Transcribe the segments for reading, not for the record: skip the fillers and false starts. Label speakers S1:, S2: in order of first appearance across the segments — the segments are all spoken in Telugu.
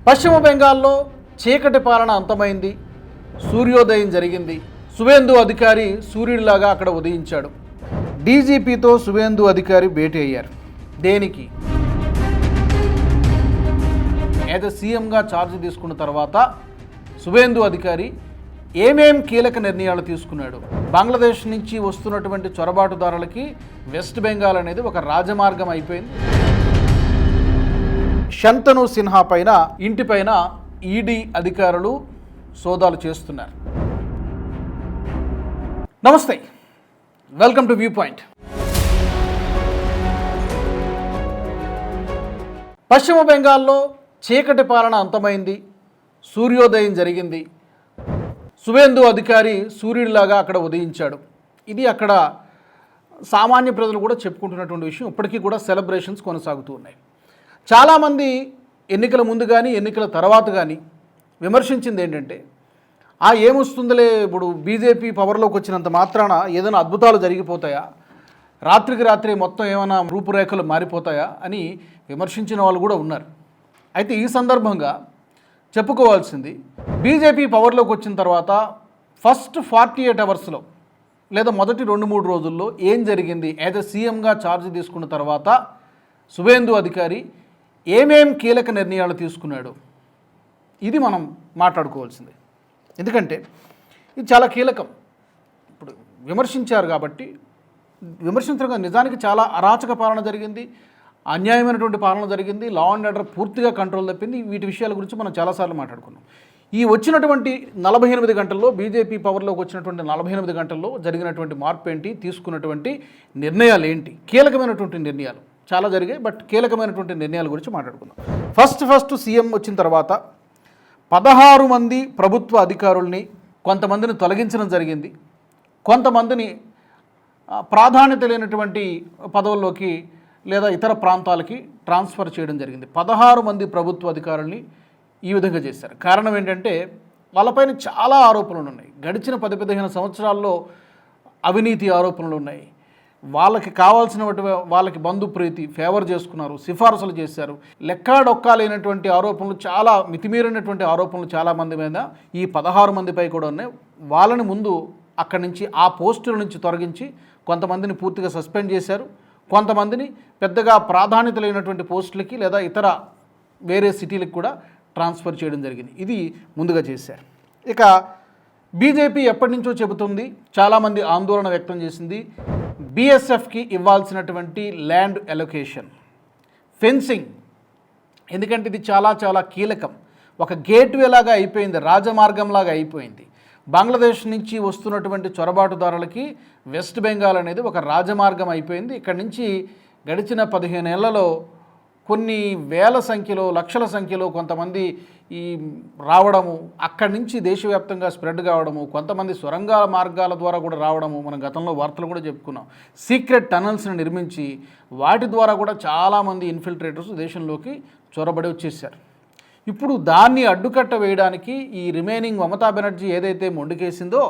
S1: పశ్చిమ బెంగాల్లో చీకటి పాలన అంతమైంది, సూర్యోదయం జరిగింది. సువేందు అధికారి సూర్యుడిలాగా అక్కడ ఉదయించాడు. డీజీపీతో సువేందు అధికారి భేటీ అయ్యారు. దేనికి? అయితే సీఎంగా ఛార్జ్ తీసుకున్న తర్వాత సువేందు అధికారి ఏమేం కీలక నిర్ణయాలు తీసుకున్నాడు? బంగ్లాదేశ్ నుంచి వస్తున్నటువంటి చొరబాటుదారులకి వెస్ట్ బెంగాల్ అనేది ఒక రాజమార్గం అయిపోయింది. శంతను సిన్హా పైన ఇంటిపైన ఈడీ అధికారులు సోదాలు చేస్తున్నారు. నమస్తే, వెల్కమ్ టు వ్యూ పాయింట్. పశ్చిమ బెంగాల్లో చీకటి పాలన అంతమైంది, సూర్యోదయం జరిగింది. సువేందు అధికారి సూర్యుడిలాగా అక్కడ ఉదయించాడు. ఇది అక్కడ సామాన్య ప్రజలు కూడా చెప్పుకుంటున్నటువంటి విషయం. ఇప్పటికీ కూడా సెలబ్రేషన్స్ కొనసాగుతూ ఉన్నాయి. చాలామంది ఎన్నికల ముందు కానీ ఎన్నికల తర్వాత కానీ విమర్శించింది ఏంటంటే, ఏమొస్తుందిలే, ఇప్పుడు బీజేపీ పవర్లోకి వచ్చినంత మాత్రాన ఏదైనా అద్భుతాలు జరిగిపోతాయా, రాత్రికి రాత్రి మొత్తం ఏమైనా రూపురేఖలు మారిపోతాయా అని విమర్శించిన వాళ్ళు కూడా ఉన్నారు. అయితే ఈ సందర్భంగా చెప్పుకోవాల్సింది, బీజేపీ పవర్లోకి వచ్చిన తర్వాత ఫస్ట్ 48 అవర్స్లో లేదా మొదటి 2-3 రోజుల్లో ఏం జరిగింది, అయితే సీఎంగా ఛార్జ్ తీసుకున్న తర్వాత సువేందు అధికారి ఏమేం కీలక నిర్ణయాలు తీసుకున్నాడు, ఇది మనం మాట్లాడుకోవాల్సింది. ఎందుకంటే ఇది చాలా కీలకం. ఇప్పుడు విమర్శించారు కాబట్టి విమర్శించడం నిజానికి చాలా అరాచక పాలన జరిగింది, అన్యాయమైనటువంటి పాలన జరిగింది, లా అండ్ ఆర్డర్ పూర్తిగా కంట్రోల్ తప్పింది. వీటి విషయాల గురించి మనం చాలాసార్లు మాట్లాడుకున్నాం. ఈ వచ్చినటువంటి 48 గంటల్లో, బీజేపీ పవర్లోకి వచ్చినటువంటి 48 గంటల్లో జరిగినటువంటి మార్పు ఏంటి, తీసుకున్నటువంటి నిర్ణయాలు ఏంటి, కీలకమైనటువంటి నిర్ణయాలు చాలా జరిగాయి. బట్ కీలకమైనటువంటి నిర్ణయాల గురించి మాట్లాడుకుందాం. ఫస్ట్ సీఎం వచ్చిన తర్వాత 16 మంది ప్రభుత్వ అధికారుల్ని కొంతమందిని తొలగించడం జరిగింది. కొంతమందిని ప్రాధాన్యత లేనటువంటి పదవుల్లోకి లేదా ఇతర ప్రాంతాలకి ట్రాన్స్ఫర్ చేయడం జరిగింది. 16 మంది ప్రభుత్వ అధికారుల్ని ఈ విధంగా చేశారు. కారణం ఏంటంటే, వాళ్ళపైన చాలా ఆరోపణలు ఉన్నాయి. గడిచిన 10-15 సంవత్సరాల్లో అవినీతి ఆరోపణలు ఉన్నాయి. వాళ్ళకి కావాల్సిన వాళ్ళకి బంధుప్రీతి ఫేవర్ చేసుకున్నారు, సిఫారసులు చేశారు. లెక్కాడొక్కాలైనటువంటి ఆరోపణలు, చాలా మితిమీరినటువంటి ఆరోపణలు చాలామంది మీద ఈ 16 మందిపై కూడా ఉన్నాయి. వాళ్ళని ముందు అక్కడి నుంచి ఆ పోస్టుల నుంచి తొలగించి కొంతమందిని పూర్తిగా సస్పెండ్ చేశారు. కొంతమందిని పెద్దగా ప్రాధాన్యత లేనటువంటి పోస్టులకి లేదా ఇతర వేరే సిటీలకు కూడా ట్రాన్స్ఫర్ చేయడం జరిగింది. ఇది ముందుగా చేశారు. ఇక బీజేపీ ఎప్పటి నుంచో చెబుతుంది, చాలామంది ఆందోళన వ్యక్తం చేసింది, బీఎస్ఎఫ్కి ఇవ్వాల్సినటువంటి ల్యాండ్ అలొకేషన్, ఫెన్సింగ్. ఎందుకంటే ఇది చాలా చాలా కీలకం. ఒక గేట్వే లాగా అయిపోయింది, రాజమార్గంలాగా అయిపోయింది. బంగ్లాదేశ్ నుంచి వస్తున్నటువంటి చొరబాటుదారులకి వెస్ట్ బెంగాల్ అనేది ఒక రాజమార్గం అయిపోయింది. ఇక్కడి నుంచి గడిచిన 15 ఏళ్లలో కొన్ని వేల సంఖ్యలో, లక్షల సంఖ్యలో కొంతమంది ఈ రావడము, అక్కడి నుంచి దేశవ్యాప్తంగా స్ప్రెడ్ కావడము, కొంతమంది సొరంగాల మార్గాల ద్వారా కూడా రావడము, మనం గతంలో వార్తలు కూడా చెప్పుకున్నాం. సీక్రెట్ టనల్స్ని నిర్మించి వాటి ద్వారా కూడా చాలామంది ఇన్ఫిల్ట్రేటర్స్ దేశంలోకి చొరబడి వచ్చేసారు. ఇప్పుడు దాన్ని అడ్డుకట్ట వేయడానికి ఈ రిమైనింగ్ మమతా బెనర్జీ ఏదైతే మొండికేసిందో,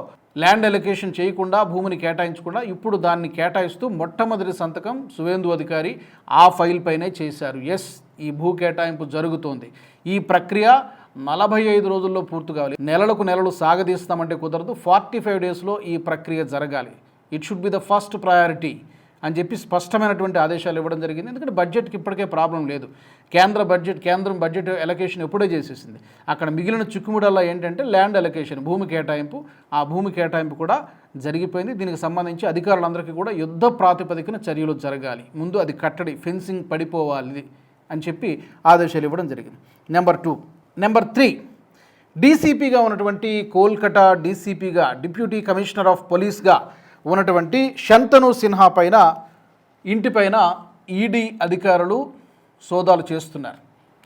S1: ల్యాండ్ అలొకేషన్ చేయకుండా, భూమిని కేటాయించకుండా, ఇప్పుడు దాన్ని కేటాయిస్తూ మొట్టమొదటి సంతకం సువేందు అధికారి ఆ ఫైల్ పైనే చేశారు. ఎస్, ఈ భూ కేటాయింపు జరుగుతోంది. ఈ ప్రక్రియ 45 రోజుల్లో పూర్తి కావాలి. నెలలు సాగదీస్తామంటే కుదరదు. 45 డేస్లో ఈ ప్రక్రియ జరగాలి. It should be the first priority అని చెప్పి స్పష్టమైనటువంటి ఆదేశాలు ఇవ్వడం జరిగింది. ఎందుకంటే బడ్జెట్కి ఇప్పటికే ప్రాబ్లం లేదు. కేంద్రం బడ్జెట్ అలొకేషన్ ఎప్పుడే చేసేసింది. అక్కడ మిగిలిన చిక్కుముడల్లా ఏంటంటే ల్యాండ్ అలొకేషన్, భూమి కేటాయింపు. ఆ భూమి కేటాయింపు కూడా జరిగిపోయింది. దీనికి సంబంధించి అధికారులందరికీ కూడా యుద్ధ ప్రాతిపదికన చర్యలు జరగాలి. ముందు అది కట్టడి, ఫెన్సింగ్ పడిపోవాలి అని చెప్పి ఆదేశాలు ఇవ్వడం జరిగింది. నెంబర్ 3, డీసీపీగా ఉన్నటువంటి కోల్కతా డీసీపీగా, డిప్యూటీ కమిషనర్ ఆఫ్ పోలీస్గా ఉన్నటువంటి శంతను సిన్హా పైన ఇంటిపైన ఈడీ అధికారులు సోదాలు చేస్తున్నారు.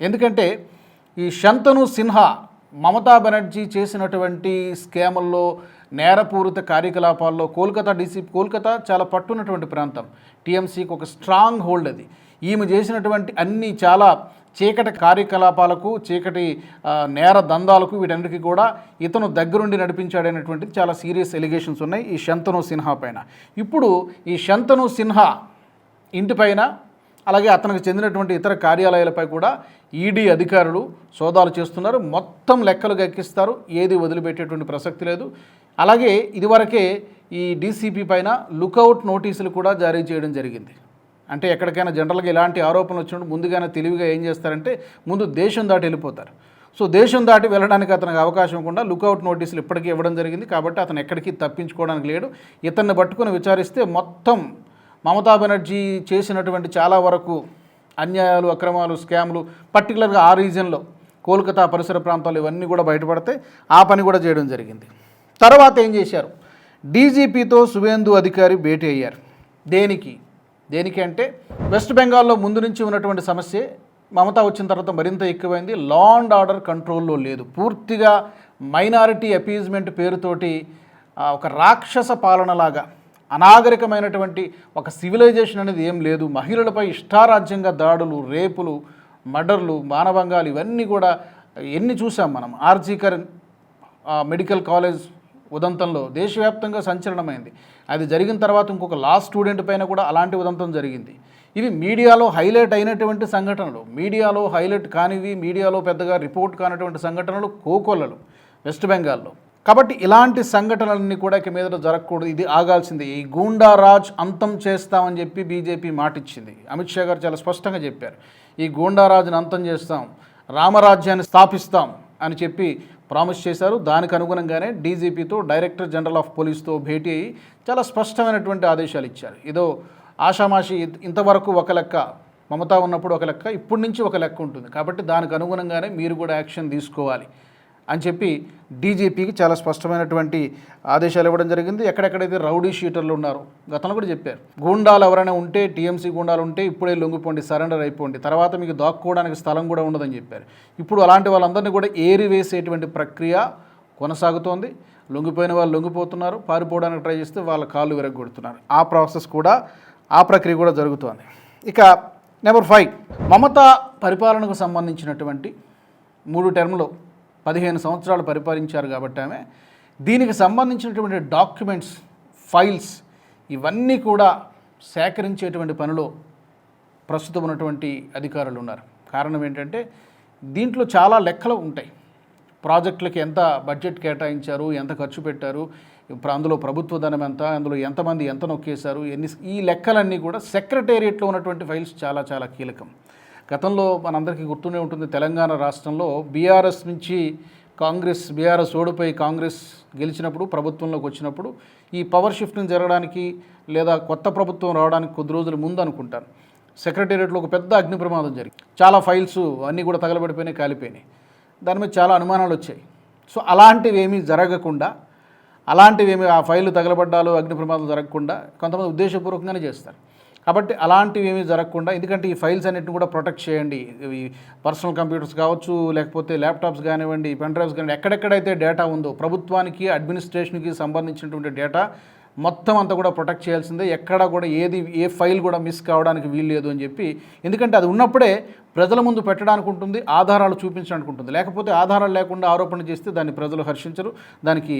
S1: ఎందుకంటే ఈ శంతను సిన్హా మమతా బెనర్జీ చేసినటువంటి స్కాముల్లో, నేరపూరిత కార్యకలాపాల్లో కోల్కతా చాలా పట్టున్నటువంటి ప్రాంతం. టీఎంసీకి ఒక స్ట్రాంగ్ హోల్డ్ అది. ఈమె చేసినటువంటి అన్ని చాలా చీకటి కార్యకలాపాలకు, చీకటి నేర దందాలకు, వీటన్నిటికీ కూడా ఇతను దగ్గరుండి నడిపించాడనేటువంటిది చాలా సీరియస్ ఎలిగేషన్స్ ఉన్నాయి ఈ శంతను సిన్హా పైన. ఇప్పుడు ఈ శంతను సిన్హా ఇంటిపైన అలాగే అతనికి చెందినటువంటి ఇతర కార్యాలయాలపై కూడా ఈడీ అధికారులు సోదాలు చేస్తున్నారు. మొత్తం లెక్కలు ఎక్కిస్తారు, ఏది వదిలిపెట్టేటువంటి ప్రసక్తి లేదు. అలాగే ఇదివరకే ఈ డీసీపీ పైన లుకౌట్ నోటీసులు కూడా జారీ చేయడం జరిగింది. అంటే ఎక్కడికైనా జనరల్గా ఇలాంటి ఆరోపణలు వచ్చినప్పుడు ముందుగానే తెలివిగా ఏం చేస్తారంటే ముందు దేశం దాటి వెళ్ళిపోతారు. సో దేశం దాటి వెళ్ళడానికి అతనికి అవకాశం ఇవ్వకుండా లుకౌట్ నోటీసులు ఇప్పటికీ ఇవ్వడం జరిగింది. కాబట్టి అతను ఎక్కడికి తప్పించుకోవడానికి లేడు. ఇతన్ని పట్టుకుని విచారిస్తే మొత్తం మమతా బెనర్జీ చేసినటువంటి చాలా వరకు అన్యాయాలు, అక్రమాలు, స్కామ్లు, పర్టికులర్గా ఆ రీజన్లో కోల్కతా పరిసర ప్రాంతాలు ఇవన్నీ కూడా బయటపడితే ఆ పని కూడా చేయడం జరిగింది. తర్వాత ఏం చేశారు, డీజీపీతో శువేందు అధికారి భేటీ అయ్యారు. దేనికి అంటే వెస్ట్ బెంగాల్లో ముందు నుంచి ఉన్నటువంటి సమస్య మమతా వచ్చిన తర్వాత మరింత ఎక్కువైంది. లా అండ్ ఆర్డర్ కంట్రోల్లో లేదు. పూర్తిగా మైనారిటీ అపీజ్మెంట్ పేరుతోటి ఒక రాక్షస పాలనలాగా అనాగరికమైనటువంటి ఒక సివిలైజేషన్ అనేది ఏం లేదు. మహిళలపై ఇష్టారాజ్యంగా దాడులు, రేపులు, మర్డర్లు, మానభంగాలు ఇవన్నీ కూడా ఎన్ని చూసాం మనం. ఆర్జీకర్ మెడికల్ కాలేజ్ ఉదంతంలో దేశవ్యాప్తంగా సంచలనమైంది. అది జరిగిన తర్వాత ఇంకొక లా స్టూడెంట్ పైన కూడా అలాంటి ఉదంతం జరిగింది. ఇవి మీడియాలో హైలైట్ అయినటువంటి సంఘటనలు, మీడియాలో హైలైట్ కానివి, మీడియాలో పెద్దగా రిపోర్ట్ కానటువంటి సంఘటనలు కోకొల్లలు వెస్ట్ బెంగాల్లో. కాబట్టి ఇలాంటి సంఘటనలన్నీ కూడా ఇక మీద జరగకూడదు, ఇది ఆగాల్సిందే. ఈ గూండా రాజ్ అంతం చేస్తామని చెప్పి బీజేపీ మాటిచ్చింది. అమిత్ షా గారు చాలా స్పష్టంగా చెప్పారు, ఈ గూండా రాజును అంతం చేస్తాం, రామరాజ్యాన్ని స్థాపిస్తాం అని చెప్పి ప్రామిస్ చేశారు. దానికి అనుగుణంగానే డీజీపీతో, డైరెక్టర్ జనరల్ ఆఫ్ పోలీస్తో భేటీ అయ్యి చాలా స్పష్టమైనటువంటి ఆదేశాలు ఇచ్చారు. ఏదో ఆషామాషి ఇంతవరకు ఒక లెక్క, మమతా ఉన్నప్పుడు ఒక లెక్క, ఇప్పటి నుంచి ఒక లెక్క ఉంటుంది. కాబట్టి దానికి అనుగుణంగానే మీరు కూడా యాక్షన్ తీసుకోవాలి అని చెప్పి డీజీపీకి చాలా స్పష్టమైనటువంటి ఆదేశాలు ఇవ్వడం జరిగింది. ఎక్కడెక్కడైతే రౌడీ షీటర్లు ఉన్నారో గతంలో కూడా చెప్పారు, గూండాలు ఎవరైనా ఉంటే, టీఎంసీ గూండాలు ఉంటే ఇప్పుడే లొంగిపోండి, సరెండర్ అయిపోండి, తర్వాత మీకు దాక్కోవడానికి స్థలం కూడా ఉండదని చెప్పారు. ఇప్పుడు అలాంటి వాళ్ళందరినీ కూడా ఏరివేసేటువంటి ప్రక్రియ కొనసాగుతోంది. లొంగిపోయిన వాళ్ళు లొంగిపోతున్నారు, పారిపోవడానికి ట్రై చేస్తే వాళ్ళ కాళ్ళు విరగొడుతున్నారు. ఆ ప్రాసెస్ కూడా, ఆ ప్రక్రియ కూడా జరుగుతోంది. ఇక నెంబర్ 5, మమతా పరిపాలనకు సంబంధించినటువంటి 3 టర్ములో 15 సంవత్సరాలు పరిపాలించారు కాబట్టి ఆమె దీనికి సంబంధించినటువంటి డాక్యుమెంట్స్, ఫైల్స్ ఇవన్నీ కూడా సేకరించేటువంటి పనిలో ప్రస్తుతం ఉన్నటువంటి అధికారులు ఉన్నారు. కారణం ఏంటంటే దీంట్లో చాలా లెక్కలు ఉంటాయి. ప్రాజెక్టులకి ఎంత బడ్జెట్ కేటాయించారు, ఎంత ఖర్చు పెట్టారు, అందులో ప్రభుత్వ ధనం ఎంత, అందులో ఎంతమంది ఎంత నొక్కేశారు, ఈ లెక్కలన్నీ కూడా సెక్రటేరియట్లో ఉన్నటువంటి ఫైల్స్ చాలా చాలా కీలకం. గతంలో మనందరికీ గుర్తునే ఉంటుంది, తెలంగాణ రాష్ట్రంలో బీఆర్ఎస్ నుంచి బీఆర్ఎస్ ఓడిపోయి కాంగ్రెస్ గెలిచినప్పుడు, ప్రభుత్వంలోకి వచ్చినప్పుడు ఈ పవర్ షిఫ్టింగ్ జరగడానికి లేదా కొత్త ప్రభుత్వం రావడానికి కొద్ది రోజుల ముందు అనుకుంటాను, సెక్రటేరియట్లో ఒక పెద్ద అగ్ని ప్రమాదం జరిగింది. చాలా ఫైల్స్ అన్నీ కూడా తగలబడిపోయినాయి, కాలిపోయినాయి. దాని మీద చాలా అనుమానాలు వచ్చాయి. సో అలాంటివి ఏమీ జరగకుండా, ఆ ఫైళ్ళు తగలబడ్డాలు, అగ్ని ప్రమాదాలు జరగకుండా కొంతమంది ఉద్దేశపూర్వకంగానే చేస్తారు. కాబట్టి అలాంటివి ఏమీ జరగకుండా, ఎందుకంటే ఈ ఫైల్స్ అన్నింటిని కూడా ప్రొటెక్ట్ చేయండి. ఈ పర్సనల్ కంప్యూటర్స్ కావచ్చు, లేకపోతే ల్యాప్టాప్స్ కానివ్వండి, పెన్ డ్రైవ్స్ కానివ్వండి, ఎక్కడెక్కడైతే డేటా ఉందో ప్రభుత్వానికి, అడ్మినిస్ట్రేషన్కి సంబంధించినటువంటి డేటా మొత్తం అంతా కూడా ప్రొటెక్ట్ చేయాల్సిందే. ఎక్కడ కూడా ఏ ఫైల్ కూడా మిస్ కావడానికి వీల్లేదు అని చెప్పి, ఎందుకంటే అది ఉన్నప్పుడే ప్రజల ముందు పెట్టడానికి ఉంటుంది, ఆధారాలు చూపించడానికి ఉంటుంది. లేకపోతే ఆధారాలు లేకుండా ఆరోపణ చేస్తే దాన్ని ప్రజలు హర్షించరు, దానికి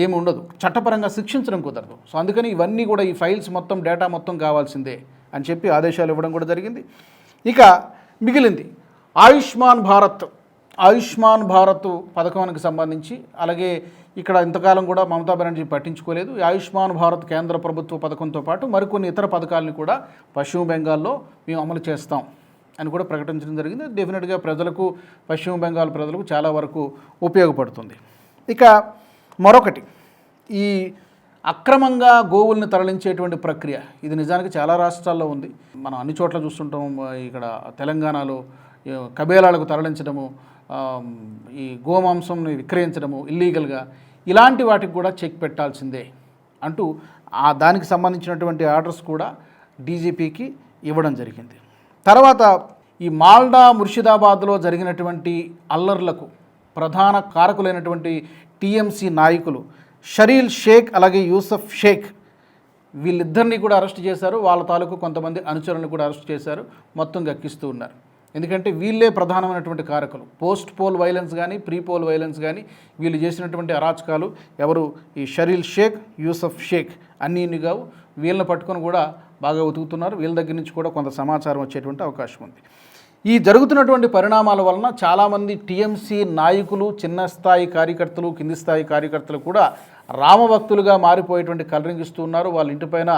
S1: ఏమి ఉండదు, చట్టపరంగా శిక్షించడం కుదరదు. సో అందుకని ఇవన్నీ కూడా, ఈ ఫైల్స్ మొత్తం, డేటా మొత్తం కావాల్సిందే అని చెప్పి ఆదేశాలు ఇవ్వడం కూడా జరిగింది. ఇక మిగిలింది ఆయుష్మాన్ భారత్ పథకానికి సంబంధించి, అలాగే ఇక్కడ ఇంతకాలం కూడా మమతా బెనర్జీ పట్టించుకోలేదు. ఆయుష్మాన్ భారత్ కేంద్ర ప్రభుత్వ పథకంతో పాటు మరికొన్ని ఇతర పథకాలను కూడా పశ్చిమ బెంగాల్లో మేము అమలు చేస్తాం అని కూడా ప్రకటించడం జరిగింది. డెఫినెట్గా ప్రజలకు, పశ్చిమ బెంగాల్ ప్రజలకు చాలా వరకు ఉపయోగపడుతుంది. ఇక మరొకటి, ఈ అక్రమంగా గోవుల్ని తరలించేటువంటి ప్రక్రియ, ఇది నిజానికి చాలా రాష్ట్రాల్లో ఉంది. మనం అన్ని చోట్ల చూస్తుంటాం. ఇక్కడ తెలంగాణలో కబేలాలకు తరలించడము, ఈ గోమాంసంని విక్రయించడము ఇల్లీగల్గా, ఇలాంటి వాటికి కూడా చెక్ పెట్టాల్సిందే అంటూ దానికి సంబంధించినటువంటి ఆర్డర్స్ కూడా డీజీపీకి ఇవ్వడం జరిగింది. తర్వాత ఈ మాల్డా, ముర్షిదాబాద్లో జరిగినటువంటి అల్లర్లకు ప్రధాన కారకులైనటువంటి టీఎంసీ నాయకులు షరీల్ షేక్, అలాగే యూసఫ్ షేక్, వీళ్ళిద్దరినీ కూడా అరెస్ట్ చేశారు. వాళ్ళ తాలూకు కొంతమంది అనుచరులను కూడా అరెస్ట్ చేశారు. మొత్తం గక్కిస్తూ ఉన్నారు. ఎందుకంటే వీళ్ళే ప్రధానమైనటువంటి కారకులు. పోస్ట్ పోల్ వైలెన్స్ కానీ, ప్రీ పోల్ వైలెన్స్ కానీ, వీళ్ళు చేసినటువంటి అరాచకాలు ఎవరు, ఈ షరీల్ షేక్, యూసఫ్ షేక్ అన్నీ కావు. వీళ్ళని పట్టుకొని కూడా బాగా వెతుకుతున్నారు. వీళ్ళ దగ్గర నుంచి కూడా కొంత సమాచారం వచ్చేటువంటి అవకాశం ఉంది. ఈ జరుగుతున్నటువంటి పరిణామాల వలన చాలామంది టీఎంసీ నాయకులు, చిన్న స్థాయి కార్యకర్తలు, కింది స్థాయి కార్యకర్తలు కూడా రామభక్తులుగా మారిపోయేటువంటి కలరింగ్ ఇస్తూ ఉన్నారు. వాళ్ళ ఇంటిపైన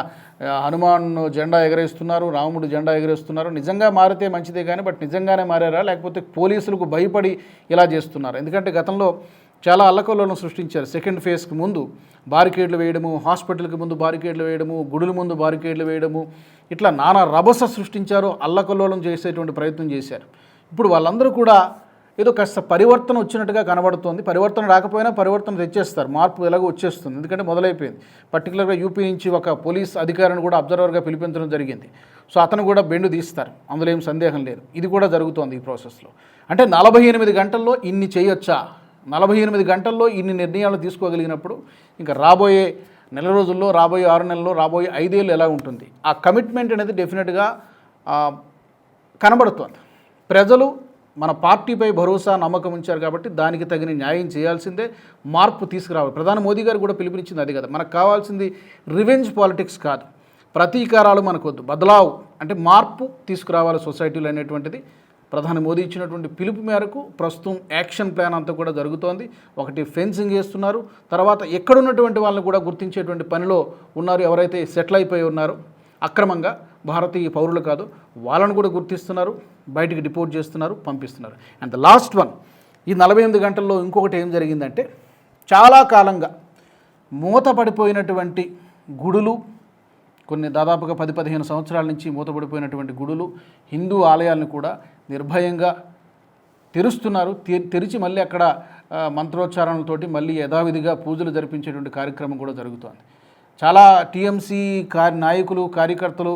S1: హనుమాన్ జెండా ఎగరేస్తున్నారు, రాముడు జెండా ఎగరేస్తున్నారు. నిజంగా మారితే మంచిదే కానీ బట్ నిజంగానే మారారా లేకపోతే పోలీసులకు భయపడి ఇలా చేస్తున్నారు? ఎందుకంటే గతంలో చాలా అల్లకల్లోలను సృష్టించారు. సెకండ్ ఫేజ్కి ముందు బారికేడ్లు వేయడము, హాస్పిటల్కి ముందు బారికేడ్లు వేయడము, గుడుల ముందు బారికేడ్లు వేయడము, ఇట్లా నానా రభస సృష్టించారు, అల్లకల్లోలం చేసేటువంటి ప్రయత్నం చేశారు. ఇప్పుడు వాళ్ళందరూ కూడా ఏదో కాస్త పరివర్తన వచ్చినట్టుగా కనబడుతోంది. పరివర్తన రాకపోయినా పరివర్తన తెచ్చేస్తారు, మార్పు ఎలాగో వచ్చేస్తుంది. ఎందుకంటే మొదలైపోయింది. పర్టికులర్గా యూపీ నుంచి ఒక పోలీస్ అధికారిని కూడా అబ్జర్వర్గా పిలిపించడం జరిగింది. సో అతను కూడా బెండు తీస్తారు, అందులో ఏం సందేహం లేదు. ఇది కూడా జరుగుతోంది ఈ ప్రాసెస్లో. అంటే 48 గంటల్లో ఇన్ని చేయొచ్చా? 48 గంటల్లో ఇన్ని నిర్ణయాలు తీసుకోగలిగినప్పుడు ఇంకా రాబోయే నెల రోజుల్లో, రాబోయే 6 నెలల్లో, రాబోయే 5 ఏళ్ళు ఎలా ఉంటుంది? ఆ కమిట్మెంట్ అనేది డెఫినెట్గా కనబడుతోంది. ప్రజలు మన పార్టీపై భరోసా, నమ్మకం ఉంచారు కాబట్టి దానికి తగిన న్యాయం చేయాల్సిందే, మార్పు తీసుకురావాలి. ప్రధాని మోదీ గారు కూడా పిలుపునిచ్చింది అది కదా. మనకు కావాల్సింది రివెంజ్ పాలిటిక్స్ కాదు, ప్రతీకారాలు మనకొద్దు, బదలావ్ అంటే మార్పు తీసుకురావాలి సొసైటీలో అనేటువంటిది ప్రధాని మోదీ ఇచ్చినటువంటి పిలుపు మేరకు ప్రస్తుతం యాక్షన్ ప్లాన్ అంతా కూడా జరుగుతోంది. ఒకటి ఫెన్సింగ్ చేస్తున్నారు, తర్వాత ఎక్కడున్నటువంటి వాళ్ళని కూడా గుర్తించేటువంటి పనిలో ఉన్నారు. ఎవరైతే సెటిల్ అయిపోయి ఉన్నారో అక్రమంగా, భారతీయ పౌరులు కాదు, వాళ్ళను కూడా గుర్తిస్తున్నారు, బయటికి డిపోర్ట్ చేస్తున్నారు, పంపిస్తున్నారు. అండ్ ద లాస్ట్ వన్, ఈ 48 గంటల్లో ఇంకొకటి ఏం జరిగిందంటే, చాలా కాలంగా మూతపడిపోయినటువంటి గుడులు, కొన్ని దాదాపుగా 10-15 సంవత్సరాల నుంచి మూతపడిపోయినటువంటి గుడులు, హిందూ ఆలయాలను కూడా నిర్భయంగా తెరుస్తున్నారు. తెరిచి మళ్ళీ అక్కడ మంత్రోచ్చారణలతోటి మళ్ళీ యథావిధిగా పూజలు జరిపించేటువంటి కార్యక్రమం కూడా జరుగుతోంది. చాలా టీఎంసీ నాయకులు, కార్యకర్తలు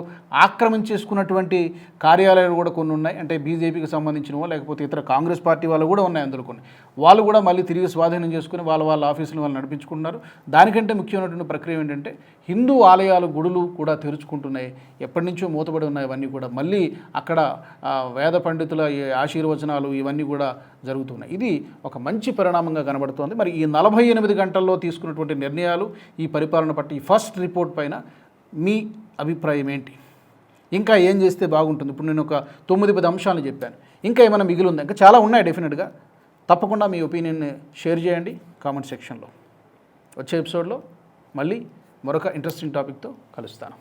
S1: ఆక్రమించేసుకున్నటువంటి కార్యాలయాలు కూడా కొన్ని ఉన్నాయి. అంటే బీజేపీకి సంబంధించినవో లేకపోతే ఇతర కాంగ్రెస్ పార్టీ వాళ్ళు కూడా ఉన్నాయి అందులో కొన్ని. వాళ్ళు కూడా మళ్ళీ తిరిగి స్వాధీనం చేసుకుని వాళ్ళ ఆఫీసులు వాళ్ళు నడిపించుకుంటున్నారు. దానికంటే ముఖ్యమైనటువంటి ప్రక్రియ ఏంటంటే హిందూ ఆలయాలు, గుడులు కూడా తెరుచుకుంటున్నాయి. ఎప్పటి నుంచో మూతపడి ఉన్నాయి అవన్నీ కూడా. మళ్ళీ అక్కడ వేద పండితుల ఆశీర్వచనాలు ఇవన్నీ కూడా జరుగుతున్నాయి. ఇది ఒక మంచి పరిణామంగా కనబడుతోంది. మరి ఈ 48 గంటల్లో తీసుకున్నటువంటి నిర్ణయాలు, ఈ పరిపాలన పట్ల ఈ ఫస్ట్ రిపోర్ట్ పైన మీ అభిప్రాయం ఏంటి? ఇంకా ఏం చేస్తే బాగుంటుంది? ఇప్పుడు నేను ఒక 9-10 అంశాలు చెప్పాను, ఇంకా ఏమైనా మిగిలి ఉందా? ఇంకా చాలా ఉన్నాయి డెఫినెట్గా. తప్పకుండా మీ ఒపీనియన్ని షేర్ చేయండి కామెంట్ సెక్షన్లో. వచ్చే ఎపిసోడ్లో మళ్ళీ మరొక ఇంట్రెస్టింగ్ టాపిక్తో కలుస్తాను.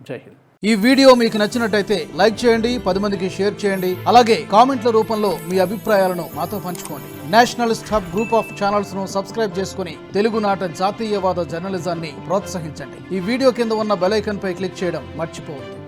S1: జై హింద్. ఈ వీడియో మీకు నచ్చినట్టయితే లైక్ చేయండి, 10 మందికి షేర్ చేయండి. అలాగే కామెంట్ల రూపంలో మీ అభిప్రాయాలను మాతో పంచుకోండి. Nationalist hub group of channels ను సబ్స్క్రైబ్ చేసుకుని తెలుగునాట జాతీయవాద జర్నలిజాన్ని ప్రోత్సహించండి. ఈ వీడియో కింద ఉన్న బెల్ ఐకాన్ పై క్లిక్ చేయడం మర్చిపోవద్దు.